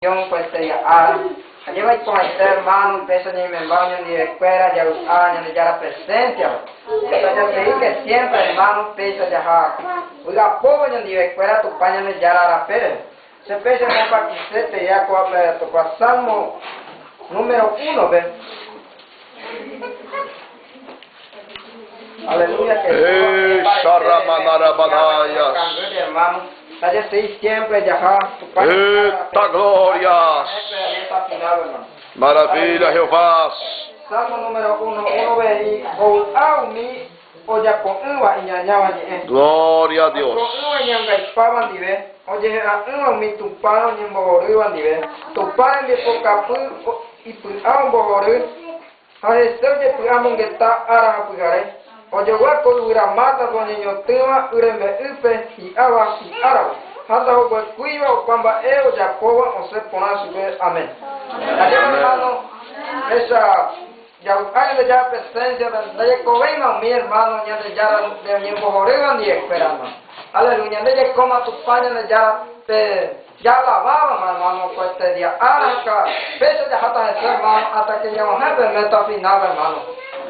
Pues te lleva con este hermano, empieza ni me baño ni de escuela, ya los años, ni ya la presencia. Entonces yo te digo que siempre hermano, empieza ya oiga, pobre ni de escuela, tu paño ni ya la pere. Se empieza con paquisete ya con Salmo número 1, ¿ves? Aleluya que hermano. Allá sí, siempre, ya, ¡Esta gloria! Maravilla, Jehová. Salmo número 1, uno ve y mi oya con uva y ñañaba ni Gloria a Dios. con uva y ñangaispaban di ve. Oye, a uva mi tupano ni mbogoriban di ve. Tupano ni pocapu y puan bogori. A este de puan que está ara pugare. Oye, hueco dura mata con niño tema, ureme upe y agua y ara. Hasta o cuiva o cuamba eo ya poba o se pone a subir. Amén. Hermano, esa ya hay ya presencia de covena mi hermano ya de ya de mi bojorega ni esperando. Aleluya, de coma tu paño de ya te ya lavaba hermano pues este día. Arranca, pese de hasta ese hermano hasta que ya no jefe meta final hermano.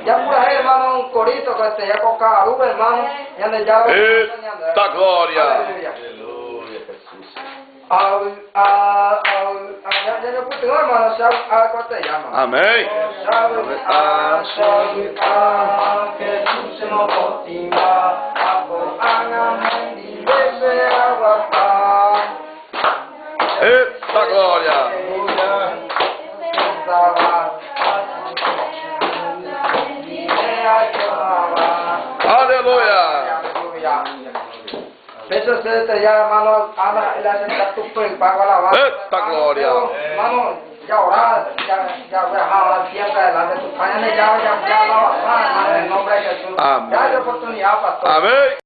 Ya por ahí hermano un corito que te ya con caruba hermano ya de ya. ¡Esta gloria! Aleluya. Ya no puedo hermano, ¿cómo te llama? Amén. Jesús no potima, ¡Esta gloria! ¡Aleluya! Eso se te llama, hermano, anda y le hace tu pago a la base. ¡Esta gloria! Hermano, ya orar, ya viajaba siempre adelante. Tu pañales ya la en nombre de Jesús. Amén. Ya hay oportunidad, pastor. Amén.